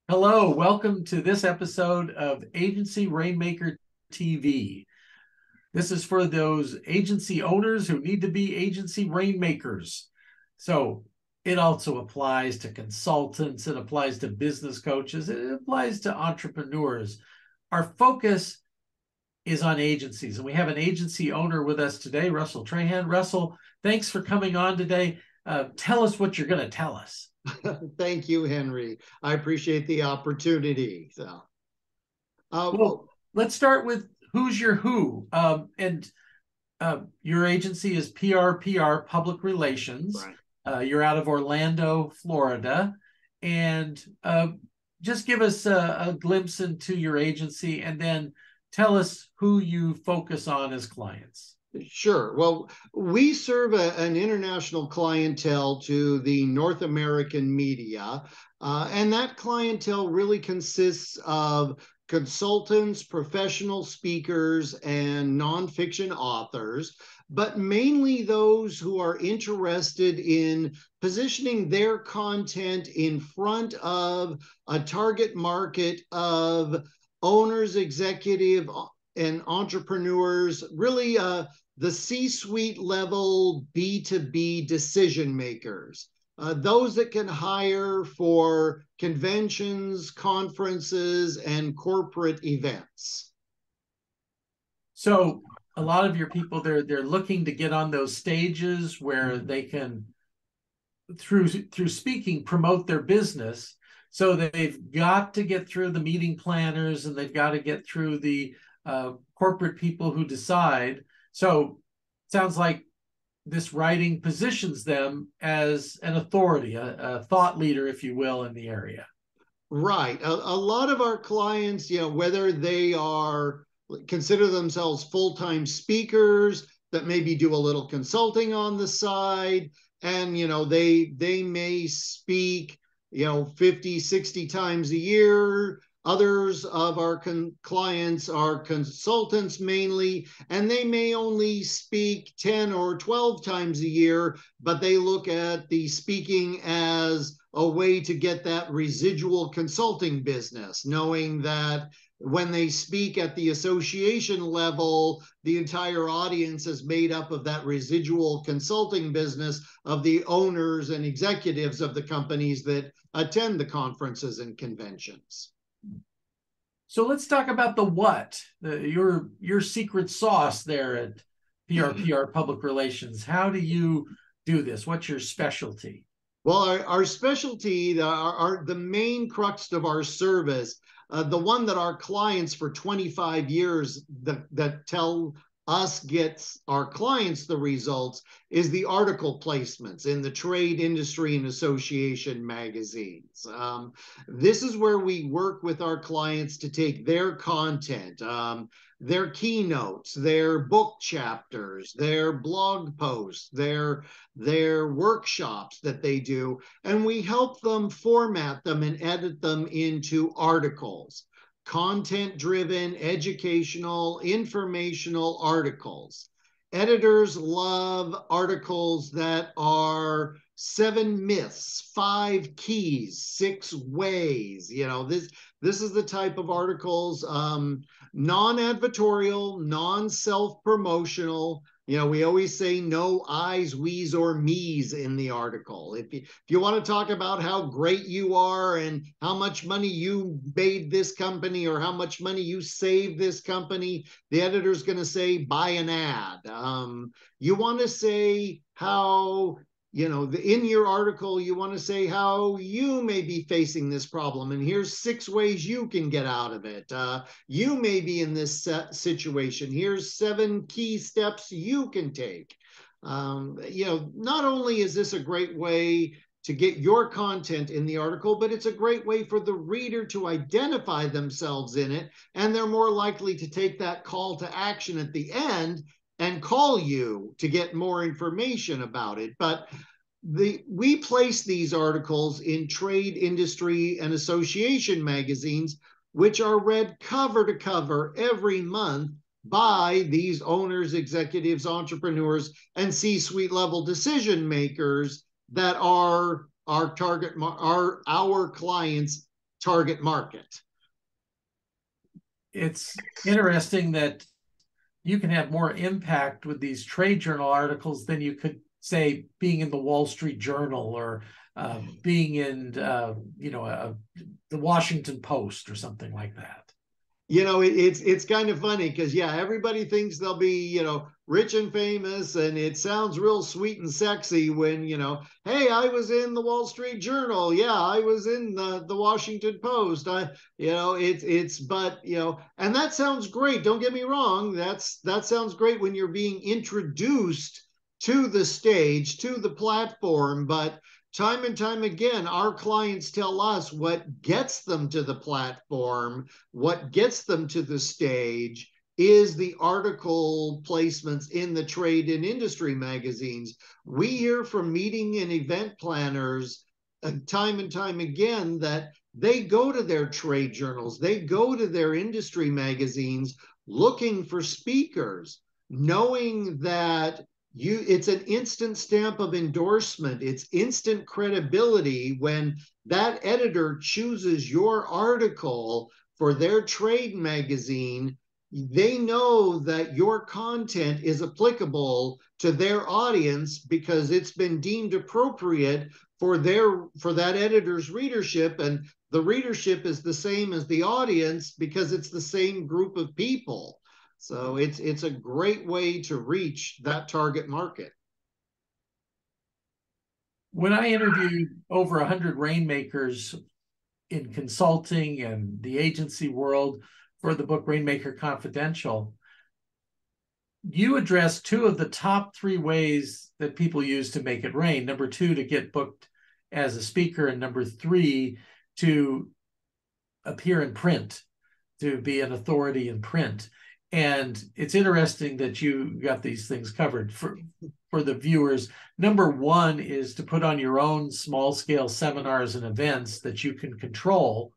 Hello, welcome to this episode of Agency Rainmaker TV. This is for those agency owners who need to be agency rainmakers. So it also applies to consultants, it applies to business coaches, it applies to entrepreneurs. Our focus is on agencies, and we have an agency owner with us today, Russell Trahan. Russell, thanks for coming on today. Tell us what you're going to tell us. Thank you, Henry. I appreciate the opportunity. Well, let's start with who's your who. Your agency is PR Public Relations. Right. You're out of Orlando, Florida. And just give us a glimpse into your agency and then tell us who you focus on as clients. Sure. Well, we serve an international clientele to the North American media, and that clientele really consists of consultants, professional speakers, and nonfiction authors, but mainly those who are interested in positioning their content in front of a target market of owners, executive, and entrepreneurs, really the C-suite level B2B decision makers, those that can hire for conventions, conferences, and corporate events. So a lot of your people, they're looking to get on those stages where they can, through speaking, promote their business. So they've got to get through the meeting planners and they've got to get through the corporate people who decide. So it sounds like this writing positions them as an authority, a thought leader, if you will, in the area. Right. A lot of our clients, whether they are consider themselves full-time speakers that maybe do a little consulting on the side, and they may speak 50, 60 times a year. Others of our clients are consultants mainly, and they may only speak 10 or 12 times a year, but they look at the speaking as a way to get that residual consulting business, knowing that when they speak at the association level, the entire audience is made up of that residual consulting business of the owners and executives of the companies that attend the conferences and conventions. So let's talk about the what, your secret sauce there at PR Public Relations. How do you do this? What's your specialty? Well, our specialty, the main crux of our service, the one that our clients for 25 years that tell us gets our clients the results, is the article placements in the trade, industry, and association magazines. This is where we work with our clients to take their content, their keynotes, their book chapters, their blog posts, their workshops that they do, and we help them format them and edit them into articles, content-driven, educational, informational articles. Editors love articles that are 7 myths, 5 keys, 6 ways. This is the type of articles, non-advertorial, non-self-promotional. We always say no I's, we's, or me's in the article. If you want to talk about how great you are and how much money you made this company or how much money you saved this company, the editor's going to say, buy an ad. You want to say how in your article, you want to say how you may be facing this problem, and here's 6 ways you can get out of it. You may be in this situation. Here's 7 key steps you can take. Not only is this a great way to get your content in the article, but it's a great way for the reader to identify themselves in it, and they're more likely to take that call to action at the end and call you to get more information about it. But we place these articles in trade, industry, and association magazines, which are read cover to cover every month by these owners, executives, entrepreneurs, and C-suite level decision makers that are our clients' target market. It's interesting that you can have more impact with these trade journal articles than you could, say, being in the Wall Street Journal or being in, the Washington Post or something like that. It's kind of funny because, yeah, everybody thinks they'll be, rich and famous, and it sounds real sweet and sexy when, hey, I was in the Wall Street Journal. Yeah, I was in the Washington Post. But, and that sounds great. Don't get me wrong. That sounds great when you're being introduced to the stage, to the platform. But time and time again, our clients tell us what gets them to the platform, what gets them to the stage is the article placements in the trade and industry magazines. We hear from meeting and event planners time and time again that they go to their trade journals, they go to their industry magazines looking for speakers, knowing that it's an instant stamp of endorsement. It's instant credibility when that editor chooses your article for their trade magazine. They know that your content is applicable to their audience because it's been deemed appropriate for that editor's readership, and the readership is the same as the audience because it's the same group of people. So it's a great way to reach that target market. When I interviewed over 100 rainmakers in consulting and the agency world for the book Rainmaker Confidential, you addressed two of the top 3 ways that people use to make it rain. Number 2, to get booked as a speaker, and number 3, to appear in print, to be an authority in print. And it's interesting that you got these things covered for the viewers. Number 1 is to put on your own small-scale seminars and events that you can control.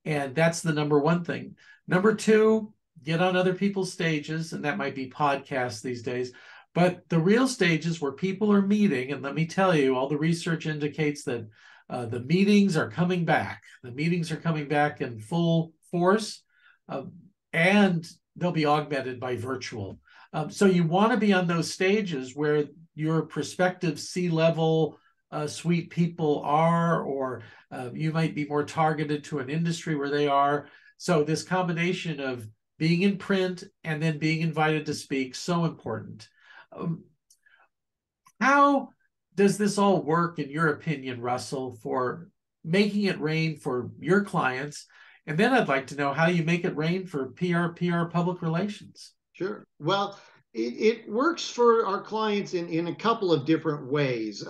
And that's the number 1 thing. Number 2, get on other people's stages, and that might be podcasts these days. But the real stages where people are meeting, and let me tell you, all the research indicates that the meetings are coming back. The meetings are coming back in full force, and they'll be augmented by virtual. So you want to be on those stages where your prospective C-level suite people are, or you might be more targeted to an industry where they are. So this combination of being in print and then being invited to speak, so important. How does this all work, in your opinion, Russell, for making it rain for your clients? And then I'd like to know how you make it rain for PR public relations. Sure. Well, it works for our clients in a couple of different ways.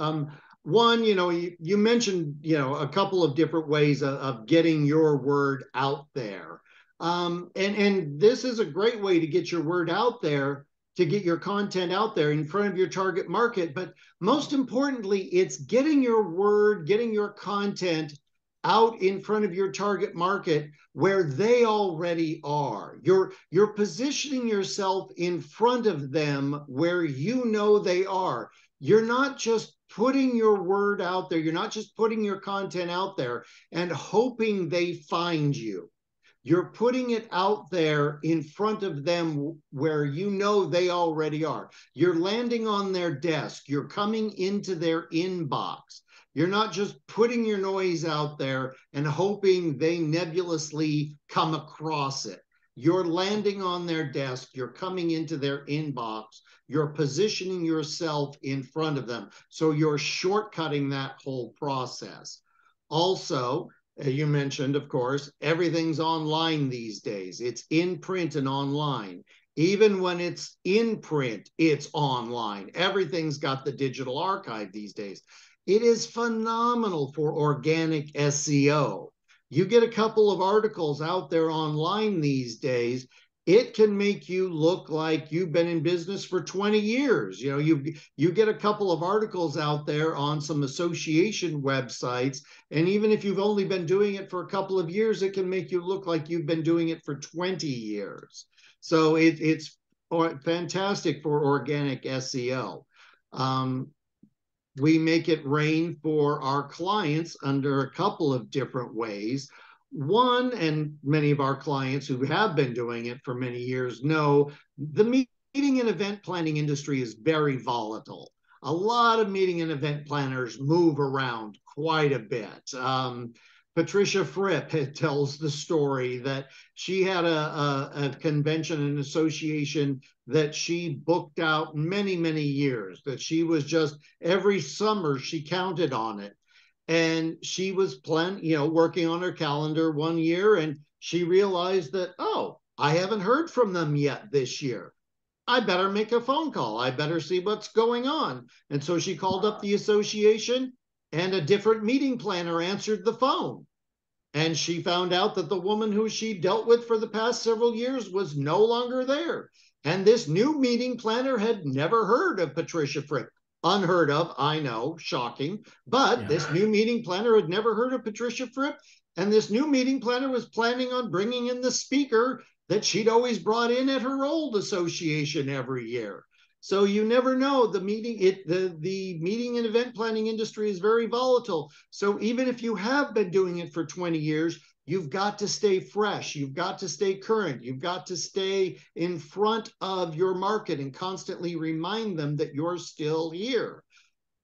One, you mentioned, a couple of different ways of getting your word out there. And this is a great way to get your word out there, to get your content out there in front of your target market. But most importantly, it's getting your word, getting your content out in front of your target market where they already are. You're positioning yourself in front of them where you know they are. You're not just putting your word out there. You're not just putting your content out there and hoping they find you. You're putting it out there in front of them where you know they already are. You're landing on their desk. You're coming into their inbox. You're not just putting your noise out there and hoping they nebulously come across it. You're landing on their desk. You're coming into their inbox. You're positioning yourself in front of them. So you're shortcutting that whole process. Also, you mentioned, of course, everything's online these days. It's in print and online. Even when it's in print, it's online. Everything's got the digital archive these days. It is phenomenal for organic SEO. You get a couple of articles out there online these days, it can make you look like you've been in business for 20 years. You get a couple of articles out there on some association websites, and even if you've only been doing it for a couple of years, it can make you look like you've been doing it for 20 years. So it's fantastic for organic SEO. We make it rain for our clients under a couple of different ways. One, and many of our clients who have been doing it for many years know, the meeting and event planning industry is very volatile. A lot of meeting and event planners move around quite a bit. Patricia Fripp tells the story that she had a convention and association that she booked out many, many years, that she was just, every summer she counted on it. And she was working on her calendar one year, and she realized that, oh, I haven't heard from them yet this year. I better make a phone call. I better see what's going on. And so she called up the association, and a different meeting planner answered the phone. And she found out that the woman who she dealt with for the past several years was no longer there. And this new meeting planner had never heard of Patricia Fripp. Unheard of, I know, shocking. But yeah, this new meeting planner had never heard of Patricia Fripp. And this new meeting planner was planning on bringing in the speaker that she'd always brought in at her old association every year. So you never know. The meeting and event planning industry is very volatile. So even if you have been doing it for 20 years, you've got to stay fresh. You've got to stay current. You've got to stay in front of your market and constantly remind them that you're still here.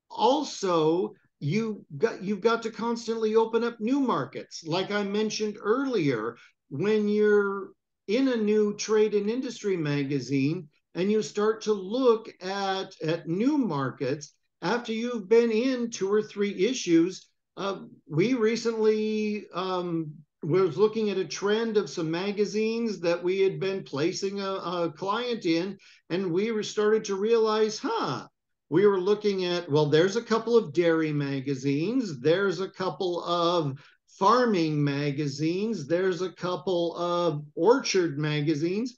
Also, you've got to constantly open up new markets. Like I mentioned earlier, when you're in a new trade and industry magazine and you start to look at new markets, after you've been in 2 or 3 issues, we recently was looking at a trend of some magazines that we had been placing a client in, and we started to realize, we were looking at, well, there's a couple of dairy magazines, there's a couple of farming magazines, there's a couple of orchard magazines.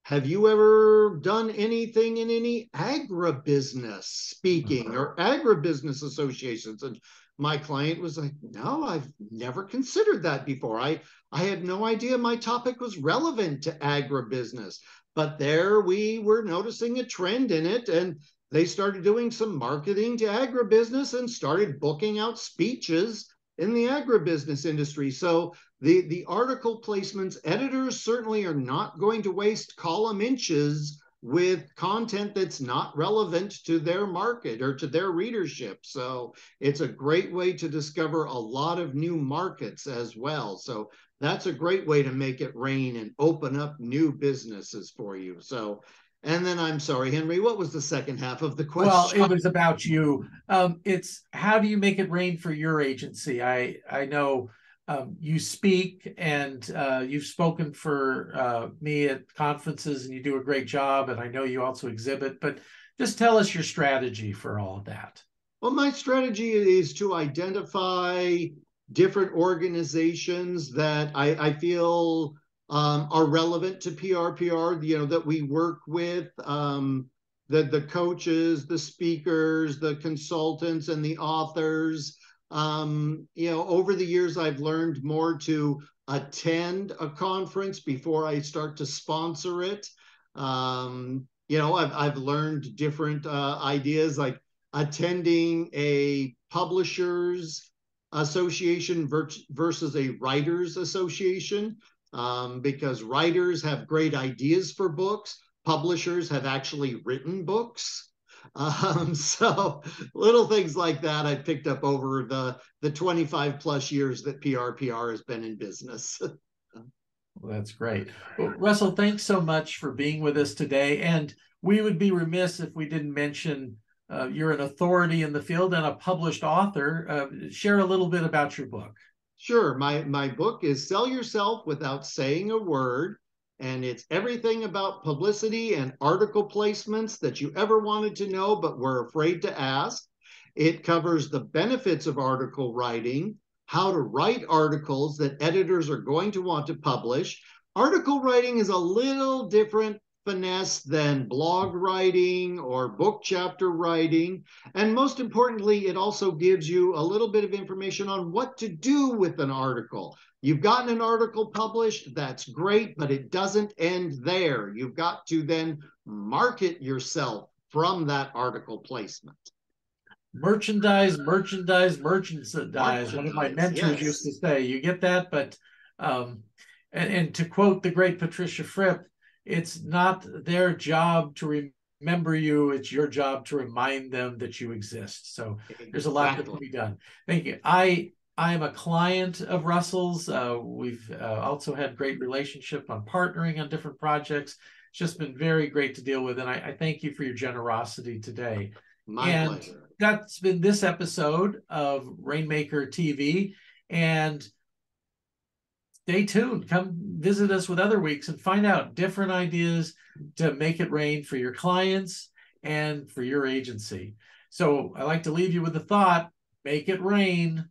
Have you ever done anything in any agribusiness speaking or agribusiness associations? And my client was like, no, I've never considered that before. I had no idea my topic was relevant to agribusiness. But there we were noticing a trend in it, and they started doing some marketing to agribusiness and started booking out speeches in the agribusiness industry. So the article placements, editors certainly are not going to waste column inches with content that's not relevant to their market or to their readership. So it's a great way to discover a lot of new markets as well. So that's a great way to make it rain and open up new businesses for you. So, and then I'm sorry, Henry, what was the second half of the question? Well, it was about you. It's how do you make it rain for your agency? I know you speak, and you've spoken for me at conferences, and you do a great job. And I know you also exhibit, but just tell us your strategy for all of that. Well, my strategy is to identify different organizations that I feel are relevant to PRPR, that we work with, the coaches, the speakers, the consultants, and the authors. Over the years, I've learned more to attend a conference before I start to sponsor it. I've learned different ideas, like attending a publishers association versus a writers association, because writers have great ideas for books. Publishers have actually written books. So little things like that I picked up over the 25 plus years that PRPR has been in business. Well, that's great. Well, Russell, thanks so much for being with us today. And we would be remiss if we didn't mention you're an authority in the field and a published author. Share a little bit about your book. Sure. My book is Sell Yourself Without Saying a Word. And it's everything about publicity and article placements that you ever wanted to know but were afraid to ask. It covers the benefits of article writing, how to write articles that editors are going to want to publish. Article writing is a little different finesse than blog writing or book chapter writing. And most importantly, it also gives you a little bit of information on what to do with an article. You've gotten an article published, that's great, but it doesn't end there. You've got to then market yourself from that article placement. Merchandise. One of my mentors used to say, you get that, but And to quote the great Patricia Fripp, it's not their job to remember you, it's your job to remind them that you exist. So there's a lot that can be done. Thank you. I am a client of Russell's. We've also had great relationship on partnering on different projects. It's just been very great to deal with. And I thank you for your generosity today. My pleasure. That's been this episode of Rainmaker TV. And stay tuned. Come visit us with other weeks and find out different ideas to make it rain for your clients and for your agency. So I like to leave you with the thought, make it rain.